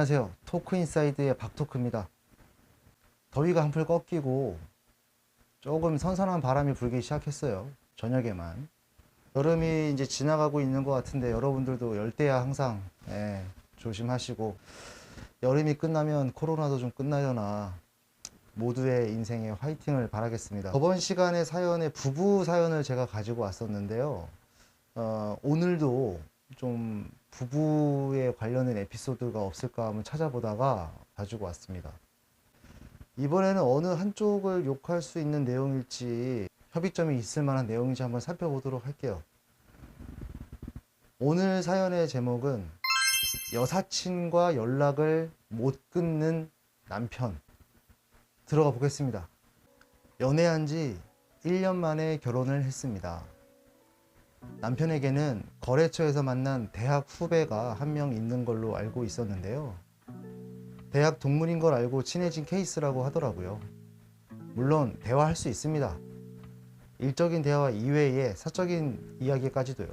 안녕하세요. 토크인사이드의 박토크입니다. 더위가 한풀 꺾이고 조금 선선한 바람이 불기 시작했어요. 저녁에만. 여름이 이제 지나가고 있는 것 같은데 여러분들도 열대야 항상 조심하시고, 여름이 끝나면 코로나도 좀 끝나려나 모두의 인생에 화이팅을 바라겠습니다. 저번 시간에 사연에 부부 사연을 제가 가지고 왔었는데요. 오늘도 좀 부부에 관련된 에피소드가 없을까 한번 찾아보다가 가지고 왔습니다. 이번에는 어느 한쪽을 욕할 수 있는 내용일지, 협의점이 있을 만한 내용인지 한번 살펴보도록 할게요. 오늘 사연의 제목은 여사친과 연락을 못 끊는 남편. 들어가 보겠습니다. 연애한 지 1년 만에 결혼을 했습니다. 남편에게는 거래처에서 만난 대학 후배가 한 명 있는 걸로 알고 있었는데요. 대학 동문인 걸 알고 친해진 케이스라고 하더라고요. 물론 대화할 수 있습니다. 일적인 대화 이외에 사적인 이야기까지도요.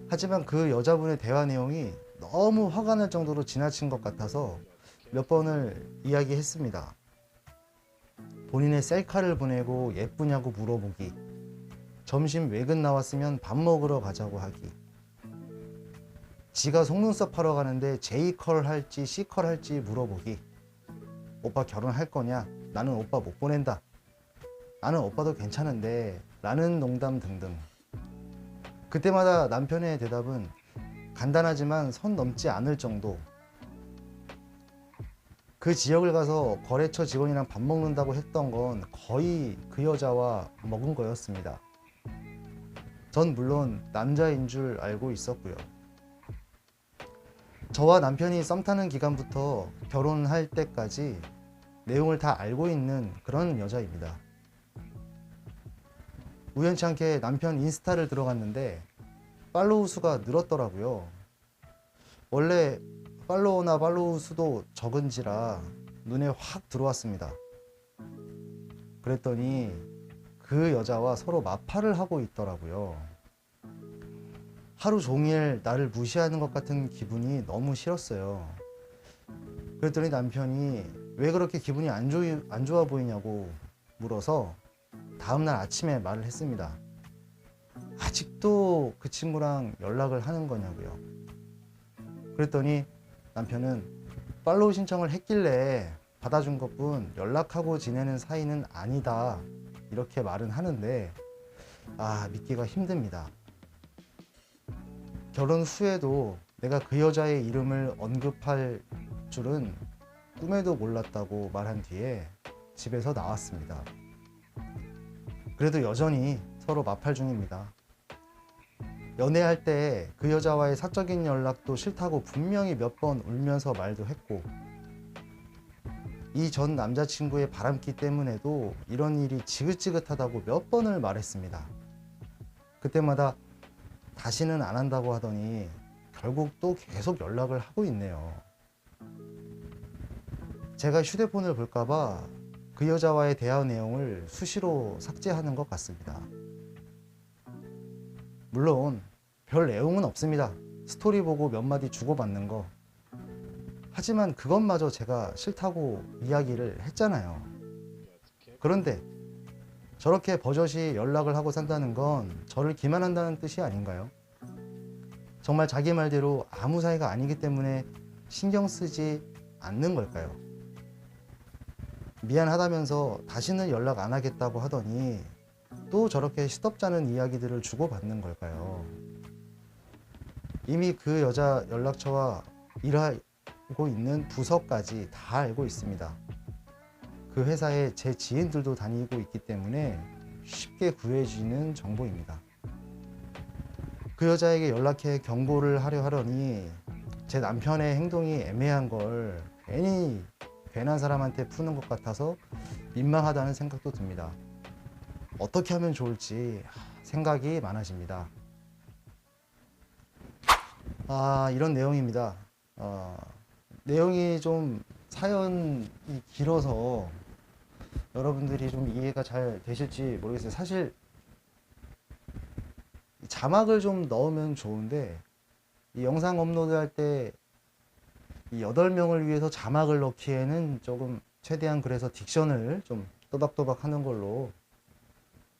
하지만 그 여자분의 대화 내용이 너무 화가 날 정도로 지나친 것 같아서 몇 번을 이야기했습니다. 본인의 셀카를 보내고 예쁘냐고 물어보기, 점심 외근 나왔으면 밥 먹으러 가자고 하기, 지가 속눈썹 하러 가는데 J컬 할지 C컬 할지 물어보기, 오빠 결혼할 거냐? 나는 오빠 못 보낸다. 나는 오빠도 괜찮은데 라는 농담 등등. 그때마다 남편의 대답은 간단하지만 선 넘지 않을 정도. 그 지역을 가서 거래처 직원이랑 밥 먹는다고 했던 건 거의 그 여자와 먹은 거였습니다. 전 물론 남자인 줄 알고 있었고요. 저와 남편이 썸 타는 기간부터 결혼할 때까지 내용을 다 알고 있는 그런 여자입니다. 우연치 않게 남편 인스타를 들어갔는데 팔로우 수가 늘었더라고요. 원래 팔로워나 팔로우 수도 적은지라 눈에 확 들어왔습니다. 그랬더니 그 여자와 서로 마팔을 하고 있더라고요. 하루 종일 나를 무시하는 것 같은 기분이 너무 싫었어요. 그랬더니 남편이 왜 그렇게 기분이 안 좋아 보이냐고 물어서 다음날 아침에 말을 했습니다. 아직도 그 친구랑 연락을 하는 거냐고요. 그랬더니 남편은 팔로우 신청을 했길래 받아준 것뿐 연락하고 지내는 사이는 아니다, 이렇게 말은 하는데 믿기가 힘듭니다. 결혼 후에도 내가 그 여자의 이름을 언급할 줄은 꿈에도 몰랐다고 말한 뒤에 집에서 나왔습니다. 그래도 여전히 서로 마팔 중입니다. 연애할 때 그 여자와의 사적인 연락도 싫다고 분명히 몇 번 울면서 말도 했고, 이 전 남자친구의 바람기 때문에도 이런 일이 지긋지긋하다고 몇 번을 말했습니다. 그때마다 다시는 안 한다고 하더니 결국 또 계속 연락을 하고 있네요. 제가 휴대폰을 볼까봐 그 여자와의 대화 내용을 수시로 삭제하는 것 같습니다. 물론 별 내용은 없습니다. 스토리 보고 몇 마디 주고받는 거. 하지만 그것마저 제가 싫다고 이야기를 했잖아요. 그런데 저렇게 버젓이 연락을 하고 산다는 건 저를 기만한다는 뜻이 아닌가요? 정말 자기 말대로 아무 사이가 아니기 때문에 신경 쓰지 않는 걸까요? 미안하다면서 다시는 연락 안 하겠다고 하더니 또 저렇게 시덥잖은 이야기들을 주고받는 걸까요? 이미 그 여자 연락처와 일하고 있는 부서까지 다 알고 있습니다. 그 회사에 제 지인들도 다니고 있기 때문에 쉽게 구해지는 정보입니다. 그 여자에게 연락해 경고를 하려 하더니 제 남편의 행동이 애매한 걸 괜히 괜한 사람한테 푸는 것 같아서 민망하다는 생각도 듭니다. 어떻게 하면 좋을지 생각이 많아집니다. 이런 내용입니다. 내용이 좀 사연이 길어서 여러분들이 좀 이해가 잘 되실지 모르겠어요. 사실 자막을 좀 넣으면 좋은데 이 영상 업로드 할 때 이 8명을 위해서 자막을 넣기에는 조금 최대한 그래서 딕션을 좀 또박또박 하는 걸로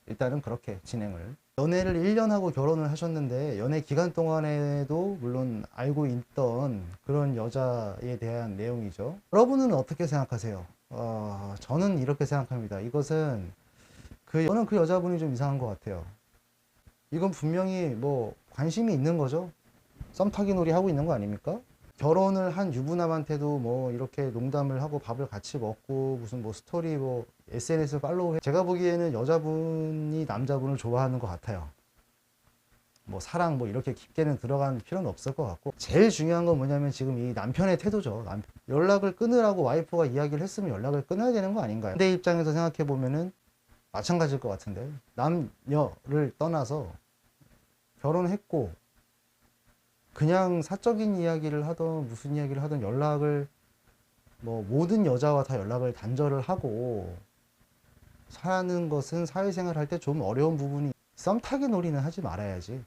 일단은 그렇게 진행을. 연애를 1년 하고 결혼을 하셨는데 연애 기간 동안에도 물론 알고 있던 그런 여자에 대한 내용이죠. 여러분은 어떻게 생각하세요? 저는 이렇게 생각합니다. 이것은 저는 그 여자분이 좀 이상한 것 같아요. 이건 분명히 뭐 관심이 있는 거죠. 썸타기 놀이 하고 있는 거 아닙니까? 결혼을 한 유부남한테도 뭐 이렇게 농담을 하고 밥을 같이 먹고 무슨 뭐 스토리 뭐 SNS 팔로우 해. 제가 보기에는 여자분이 남자분을 좋아하는 것 같아요. 뭐 사랑 뭐 이렇게 깊게는 들어갈 필요는 없을 것 같고, 제일 중요한 건 뭐냐면 지금 이 남편의 태도죠. 연락을 끊으라고 와이프가 이야기를 했으면 연락을 끊어야 되는 거 아닌가요? 내 입장에서 생각해 보면은 마찬가지일 것 같은데, 남녀를 떠나서 결혼했고 그냥 사적인 이야기를 하던 무슨 이야기를 하던 연락을 뭐 모든 여자와 다 연락을 단절을 하고 사는 것은 사회생활 할 때 좀 어려운 부분이, 썸 타기 놀이는 하지 말아야지.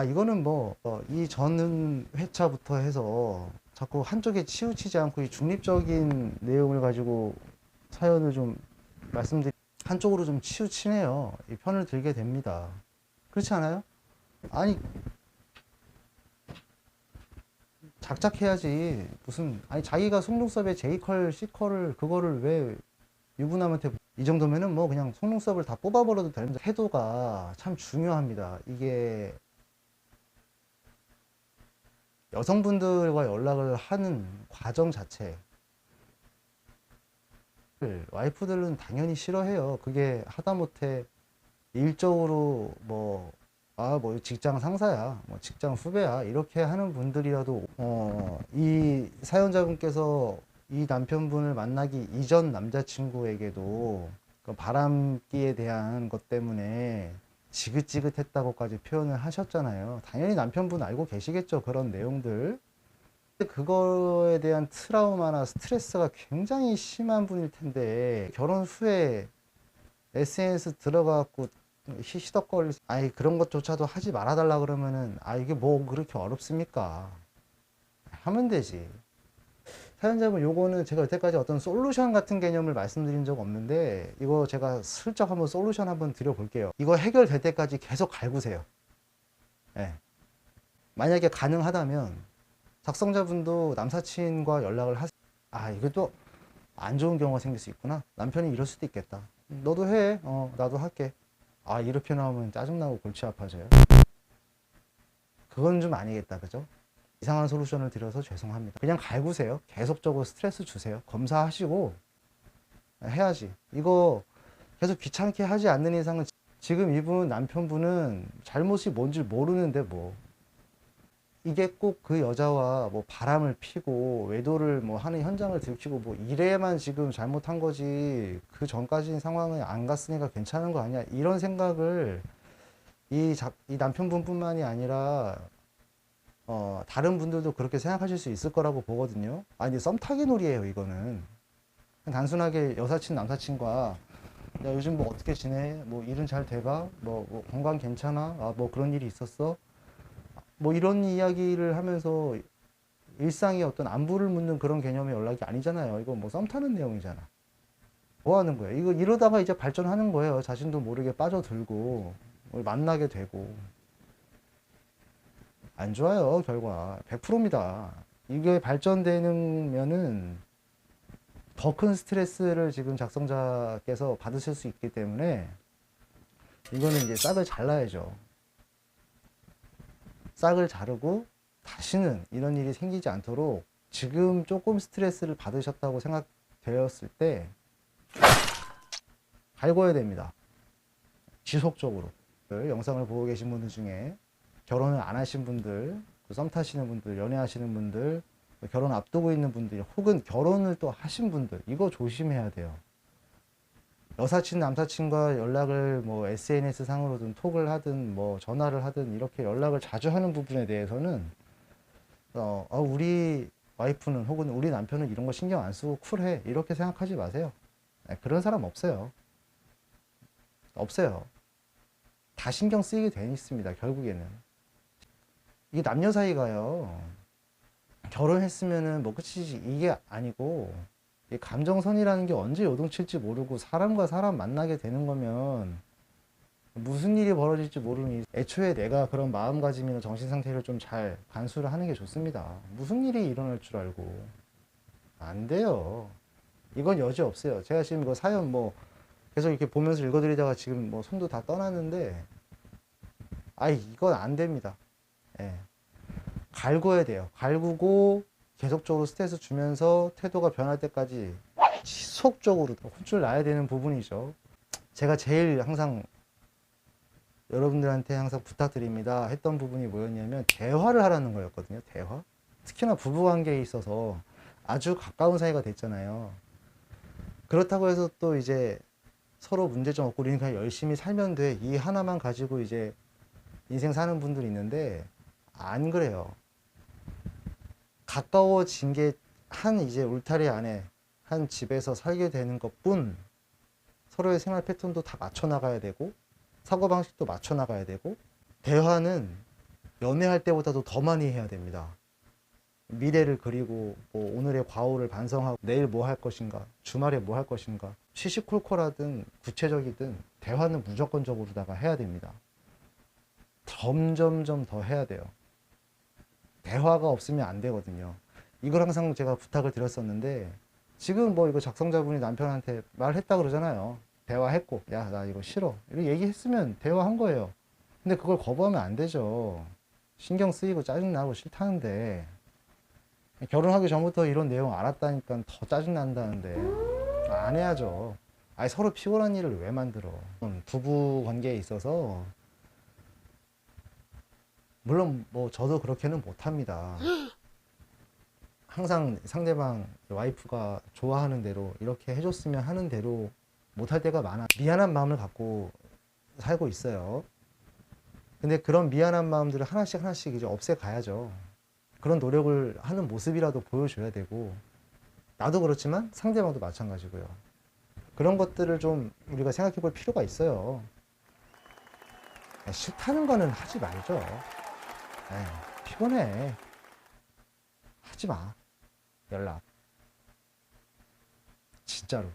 이거는 뭐 이 전 회차부터 해서 자꾸 한쪽에 치우치지 않고 이 중립적인 내용을 가지고 사연을 좀 한쪽으로 좀 치우치네요. 이 편을 들게 됩니다. 그렇지 않아요? 아니, 작작해야지. 아니, 자기가 속눈썹에 J컬, C컬을, 그거를 왜 유부남한테, 이 정도면은 뭐 그냥 속눈썹을 다 뽑아버려도 되는, 태도가 참 중요합니다. 이게 여성분들과 연락을 하는 과정 자체, 와이프들은 당연히 싫어해요. 그게 하다못해 일적으로 뭐 직장 상사야, 뭐 직장 후배야, 이렇게 하는 분들이라도, 이 사연자분께서 이 남편분을 만나기 이전 남자친구에게도 그 바람기에 대한 것 때문에 지긋지긋했다고까지 표현을 하셨잖아요. 당연히 남편분 알고 계시겠죠, 그런 내용들. 그거에 대한 트라우마나 스트레스가 굉장히 심한 분일 텐데, 결혼 후에 SNS 들어가갖고 시시덕거릴, 그런 것조차도 하지 말아달라 그러면은, 이게 뭐 그렇게 어렵습니까? 하면 되지. 사연자분, 요거는 제가 여태까지 어떤 솔루션 같은 개념을 말씀드린 적 없는데, 이거 제가 슬쩍 한번 솔루션 한번 드려볼게요. 이거 해결될 때까지 계속 갈구세요. 예. 만약에 가능하다면 작성자분도 남사친과 연락을 하세요. 이것도 안 좋은 경우가 생길 수 있구나. 남편이 이럴 수도 있겠다. 너도 해. 나도 할게. 이렇게 나오면 짜증나고 골치 아파져요. 그건 좀 아니겠다, 그죠? 이상한 솔루션을 드려서 죄송합니다. 그냥 갈구세요. 계속적으로 스트레스 주세요. 검사하시고 해야지. 이거 계속 귀찮게 하지 않는 이상은, 지금 이분 남편분은 잘못이 뭔지 모르는데 뭐 이게 꼭 그 여자와 뭐 바람을 피고 외도를 뭐 하는 현장을 들키고 뭐 이래만 지금 잘못한 거지, 그 전까지는 상황을 안 갔으니까 괜찮은 거 아니야, 이런 생각을 이 남편분뿐만이 아니라 다른 분들도 그렇게 생각하실 수 있을 거라고 보거든요. 썸 타기 놀이에요, 이거는. 단순하게 여사친 남사친과 야, 요즘 뭐 어떻게 지내? 뭐 일은 잘 돼가? 뭐 건강 괜찮아? 뭐 그런 일이 있었어? 뭐 이런 이야기를 하면서 일상의 어떤 안부를 묻는 그런 개념의 연락이 아니잖아요. 이거 뭐 썸 타는 내용이잖아. 뭐 하는 거예요? 이거 이러다가 이제 발전하는 거예요. 자신도 모르게 빠져들고 만나게 되고. 안 좋아요, 결과. 100%입니다. 이게 발전되면은 더 큰 스트레스를 지금 작성자께서 받으실 수 있기 때문에 이거는 이제 싹을 잘라야죠. 싹을 자르고 다시는 이런 일이 생기지 않도록, 지금 조금 스트레스를 받으셨다고 생각되었을 때 갈궈야 됩니다. 지속적으로. 영상을 보고 계신 분들 중에 결혼을 안 하신 분들, 썸 타시는 분들, 연애하시는 분들, 결혼 앞두고 있는 분들, 혹은 결혼을 또 하신 분들, 이거 조심해야 돼요. 여사친, 남사친과 연락을 뭐 SNS 상으로든 톡을 하든 뭐 전화를 하든 이렇게 연락을 자주 하는 부분에 대해서는 우리 와이프는 혹은 우리 남편은 이런 거 신경 안 쓰고 쿨해, 이렇게 생각하지 마세요. 그런 사람 없어요. 없어요. 다 신경 쓰이게 돼 있습니다, 결국에는. 이게 남녀 사이가요, 결혼했으면은 뭐 끝이지 이게 아니고, 이 감정선이라는 게 언제 요동칠지 모르고 사람과 사람 만나게 되는 거면 무슨 일이 벌어질지 모르니 애초에 내가 그런 마음가짐이나 정신 상태를 좀 잘 관수를 하는 게 좋습니다. 무슨 일이 일어날 줄 알고. 안 돼요. 이건 여지 없어요. 제가 지금 이거 사연 뭐 계속 이렇게 보면서 읽어드리다가 지금 뭐 손도 다 떠났는데, 아이, 이건 안 됩니다. 예. 갈구어야 돼요. 갈구고 계속적으로 스트레스 주면서 태도가 변할 때까지 지속적으로 혼쭐 나야 되는 부분이죠. 제가 제일 항상 여러분들한테 항상 부탁드립니다 했던 부분이 뭐였냐면, 대화를 하라는 거였거든요. 대화. 특히나 부부관계에 있어서 아주 가까운 사이가 됐잖아요. 그렇다고 해서 또 이제 서로 문제점 없고 우리는 그냥 열심히 살면 돼, 이 하나만 가지고 이제 인생 사는 분들이 있는데, 안 그래요. 가까워진 게 한 이제 울타리 안에 한 집에서 살게 되는 것뿐, 서로의 생활 패턴도 다 맞춰 나가야 되고 사고방식도 맞춰 나가야 되고, 대화는 연애할 때보다도 더 많이 해야 됩니다. 미래를 그리고 뭐 오늘의 과오를 반성하고 내일 뭐 할 것인가, 주말에 뭐 할 것인가, 시시콜콜하든 구체적이든 대화는 무조건적으로다가 해야 됩니다. 점점점 더 해야 돼요. 대화가 없으면 안 되거든요. 이걸 항상 제가 부탁을 드렸었는데, 지금 뭐 이거 작성자분이 남편한테 말했다 그러잖아요. 대화했고, 야, 나 이거 싫어, 이렇게 얘기했으면 대화한 거예요. 근데 그걸 거부하면 안 되죠. 신경 쓰이고 짜증나고 싫다는데, 결혼하기 전부터 이런 내용 알았다니까 더 짜증난다는데 안 해야죠. 아니, 서로 피곤한 일을 왜 만들어. 부부 관계에 있어서 물론 뭐 저도 그렇게는 못합니다. 항상 상대방 와이프가 좋아하는 대로 이렇게 해줬으면 하는 대로 못할 때가 많아. 미안한 마음을 갖고 살고 있어요. 근데 그런 미안한 마음들을 하나씩 하나씩 이제 없애가야죠. 그런 노력을 하는 모습이라도 보여줘야 되고, 나도 그렇지만 상대방도 마찬가지고요. 그런 것들을 좀 우리가 생각해 볼 필요가 있어요. 싫다는 거는 하지 말죠. 피곤해, 하지 마, 연락. 진짜로.